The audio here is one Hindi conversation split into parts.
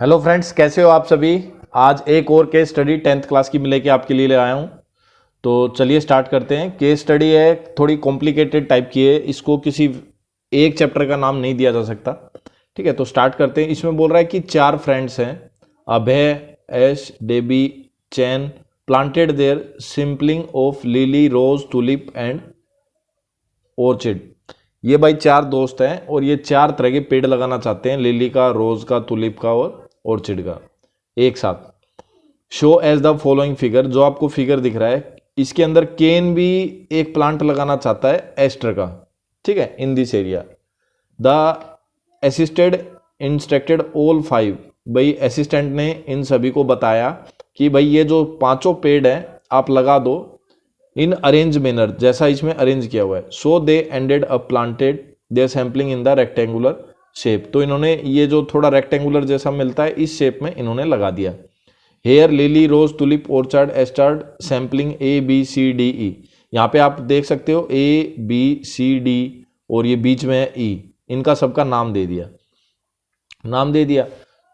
हेलो फ्रेंड्स, कैसे हो आप सभी। आज एक और केस स्टडी 10th क्लास की लेके आपके लिए ले आया हूँ। तो चलिए स्टार्ट करते हैं। केस स्टडी है, थोड़ी कॉम्प्लिकेटेड टाइप की है, इसको किसी एक चैप्टर का नाम नहीं दिया जा सकता। ठीक है, तो स्टार्ट करते हैं। इसमें बोल रहा है कि 4 फ्रेंड्स हैं, Abhay, Ash, Debbie, Chan, planted their sampling of lily, rose, tulip and orchid. ये भाई 4 दोस्त हैं और ये 4 तरह के पेड़ लगाना चाहते हैं, लिली का, रोज का, टुलिप का और ऑर्चिड का एक साथ। Show as the following figure, जो आपको फिगर दिख रहा है इसके अंदर केन भी एक प्लांट लगाना चाहता है एस्टर का। ठीक है, in this area the assisted instructed all 5, भाई असिस्टेंट ने इन सभी को बताया कि भाई ये जो 5 पेड़ हैं आप लगा दो इन अरेंज मैनर, जैसा इसमें अरेंज किया हुआ है। So they ended a planted their sampling in the rectangular shape, तो इन्होंने ये जो थोड़ा रेक्टेंगुलर जैसा मिलता है इस शेप में इन्होंने लगा दिया। Here, lily, rose, tulip, orchard, aster, sampling A B C D E. यहाँ पे आप देख सकते हो ए बी सी डी और ये बीच में है ई, इनका सबका नाम दे दिया।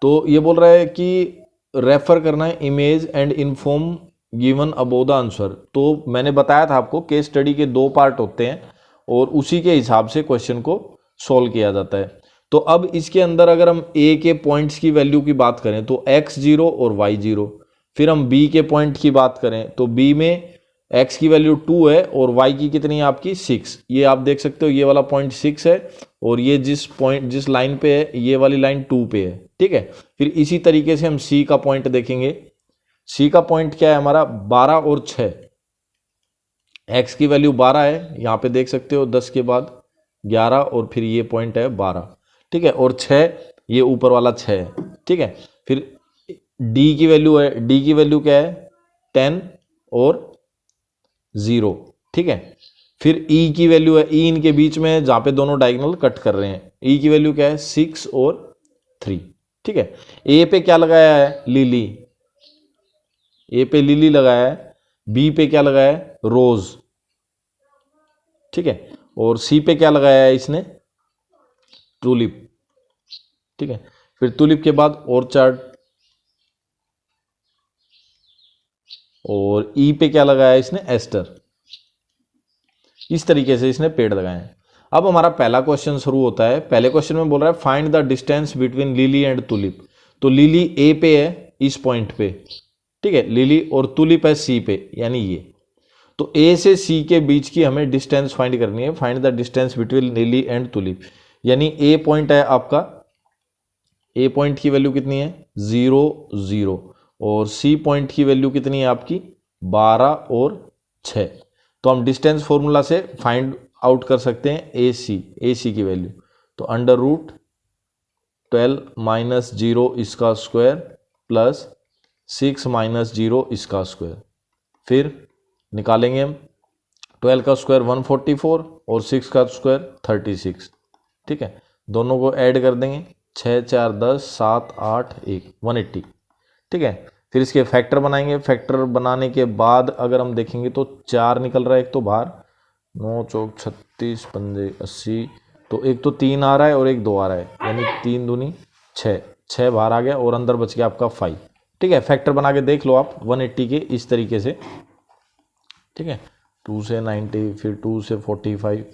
तो ये बोल रहा है कि रेफर करना है image and inform given above the answer. तो मैंने बताया था आपको केस स्टडी के 2 पार्ट होते हैं और उसी के हिसाब से क्वेश्चन को सॉल्व किया जाता है। तो अब इसके अंदर अगर हम ए के पॉइंट्स की वैल्यू की बात करें तो x0 और y0, फिर हम बी के पॉइंट की बात करें तो बी में x की वैल्यू 2 है और y की कितनी है आपकी 6। ये आप देख सकते हो, ये वाला पॉइंट 6 है और ये जिस लाइन पे है ये वाली लाइन 2 पे है। ठीक है, फिर इसी तरीके से हम सी का पॉइंट देखेंगे। सी का पॉइंट क्या है हमारा 12 और 6, x की वैल्यू 12 है, यहाँ पे देख सकते हो 10 के बाद 11 और फिर ये पॉइंट है 12। ठीक है, और 6 ये ऊपर वाला 6 है। ठीक है, फिर d की वैल्यू है, d की वैल्यू क्या है 10 और 0। ठीक है, फिर e की वैल्यू है, e इनके बीच में है जहाँ पे दोनों डायगोनल कट कर रहे हैं, e की वैल्यू क्या है 6 और 3। ठीक है, a पे क्या लगाया है लिली, ए पे लिली लगाया है, बी पे क्या लगाया है रोज। ठीक है, और सी पे क्या लगाया है इसने टूलिप। ठीक है, फिर टूलिप के बाद ऑर्चर्ड और ई पे क्या लगाया है इसने एस्टर। इस तरीके से इसने पेड़ लगाए हैं। अब हमारा पहला क्वेश्चन शुरू होता है। पहले क्वेश्चन में बोल रहा है find the distance between lily and tulip. तो लिली ए पे है इस पॉइंट पे, ठीक है, लिली, और टूलिप है सी पे यानी ये। तो ए से सी के बीच की हमें डिस्टेंस फाइंड करनी है। Find the distance between lily and tulip, यानी ए पॉइंट है आपका, ए पॉइंट की वैल्यू कितनी है 0 0 और सी पॉइंट की वैल्यू कितनी है आपकी 12 और 6। तो हम डिस्टेंस फॉर्मूला से फाइंड आउट कर सकते हैं ए सी की वैल्यू। तो अंडर रूट 12 माइनस 0 इसका स्क्वायर प्लस 6 माइनस 0 इसका स्क्वायर। फिर निकालेंगे हम 12 का स्क्वायर 144 और 6 का स्क्वायर 36। ठीक है, दोनों को ऐड कर देंगे, 6 4 10 7 8 1 180। ठीक है, फिर इसके फैक्टर बनाएंगे। फैक्टर बनाने के बाद अगर हम देखेंगे तो 4 निकल रहा है एक तो बाहर, 9 चौक 36 पंजे 80, तो एक तो 3 आ रहा है और एक 2 आ रहा है, यानी 3 दूनी 6 बाहर आ गया और अंदर बच गया आपका 5। ठीक है, फैक्टर बना के देख लो आप 180 के इस तरीके से। ठीक है, 2 से 90, फिर 2 से 45,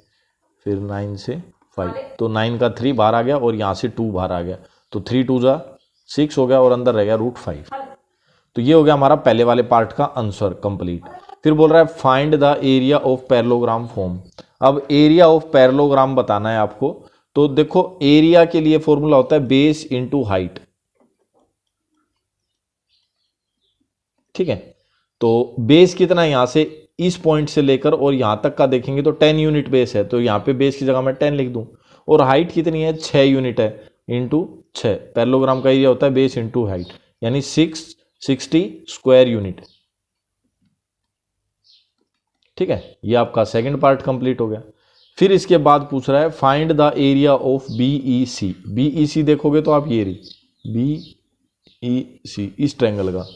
फिर 9 से 5, तो 9 का 3 बाहर आ गया और यहाँ से 2 बाहर आ गया, तो 3 2 जा 6 हो गया और अंदर रह गया √5। तो ये हो गया हमारा पहले वाले पार्ट का आंसर कंप्लीट। फिर बोल रहा है find the area of parallelogram form. अब एरिया ऑफ पैरेललोग्राम बताना है आपको। तो देखो एरिया के लिए फॉर्मूला होता है बेस इंटू हाइट। ठीक है, तो बेस कितना है यहाँ से इस पॉइंट से लेकर और यहां तक का देखेंगे तो 10 यूनिट बेस है, तो यहाँ पे बेस की जगह मैं 10 लिख दूं। और हाइट कितनी है 6 यूनिट है, इंटू 6। पैरेललोग्राम का एरिया होता है बेस इंटू हाइट, यानी 660 स्क्वायर यूनिट। ठीक है, ये आपका सेकंड पार्ट कंप्लीट हो गया। फिर इसके बाद पूछ रहा है find the area of BEC. BEC देखोगे तो आप ये रही बीईसी इस ट्रायंगल का।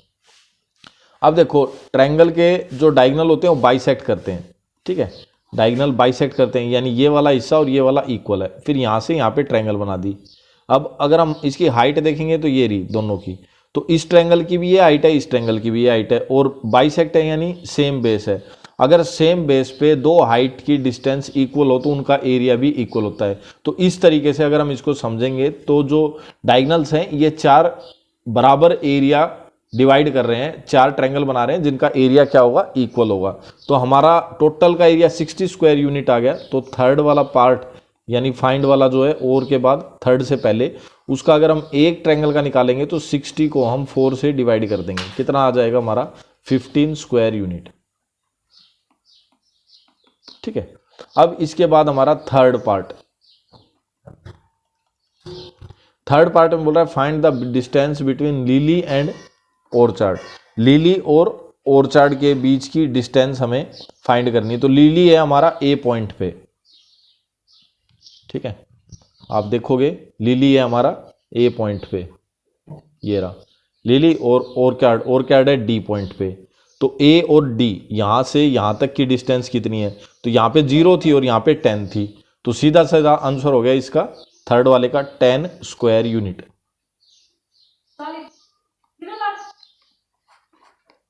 अब देखो ट्रायंगल के जो डायगोनल होते हैं वो बाइसेक्ट करते हैं। ठीक है, डायगोनल बाइसेक्ट करते हैं, यानी ये वाला हिस्सा और ये वाला इक्वल है। फिर यहाँ से यहाँ पे ट्रायंगल बना दी। अब अगर हम इसकी हाइट देखेंगे तो ये रही दोनों की, तो इस ट्रायंगल की भी ये हाइट है, इस ट्रायंगल की भी ये हाइट है, और बाइसेक्ट है यानी सेम बेस है। अगर सेम बेस पे दो हाइट की डिस्टेंस इक्वल हो तो उनका एरिया भी इक्वल होता है। तो इस तरीके से अगर हम इसको समझेंगे तो जो डायगोनल्स हैं ये चार बराबर एरिया डिवाइड कर रहे हैं, चार ट्रायंगल बना रहे हैं जिनका एरिया क्या होगा, इक्वल होगा। तो हमारा टोटल का एरिया 60 स्क्वायर यूनिट आ गया। तो थर्ड वाला पार्ट यानी फाइंड वाला जो है और के बाद थर्ड से पहले, उसका अगर हम एक ट्रायंगल का निकालेंगे तो 60 को हम 4 से डिवाइड कर देंगे, कितना आ जाएगा हमारा 15 स्क्वायर यूनिट। ठीक है, अब इसके बाद हमारा थर्ड पार्ट में बोल रहा है find the distance between lily and orchard. Lily और ऑर्चार्ड के बीच की डिस्टेंस हमें फाइंड करनी है। तो लिली है हमारा ए पॉइंट पे, ठीक है, आप देखोगे लिली है हमारा ए पॉइंट पे, ये रहा लिली, और ऑर्चार्ड है डी पॉइंट पे। तो ए और डी यहां से यहां तक की डिस्टेंस कितनी है, तो यहां पे 0 थी और यहां पे 10 थी, तो सीधा सीधा आंसर हो गया इसका थर्ड वाले का 10 स्क्वायर यूनिट।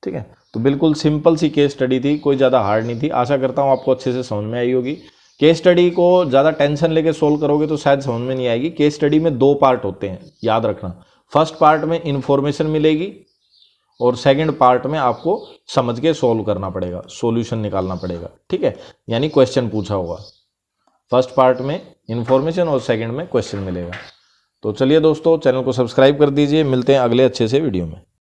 ठीक है, तो बिल्कुल सिंपल सी केस स्टडी थी, कोई ज़्यादा हार्ड नहीं थी। आशा करता हूँ आपको अच्छे से समझ में आई होगी। केस स्टडी को ज़्यादा टेंशन लेके सोल्व करोगे तो शायद समझ में नहीं आएगी। केस स्टडी में 2 पार्ट होते हैं, याद रखना। फर्स्ट पार्ट में इंफॉर्मेशन मिलेगी और सेकंड पार्ट में आपको समझ के सोल्व करना पड़ेगा, सॉल्यूशन निकालना पड़ेगा। ठीक है, यानी क्वेश्चन पूछा होगा। फर्स्ट पार्ट में इंफॉर्मेशन और सेकंड में क्वेश्चन मिलेगा। तो चलिए दोस्तों, चैनल को सब्सक्राइब कर दीजिए। मिलते हैं अगले अच्छे से वीडियो में।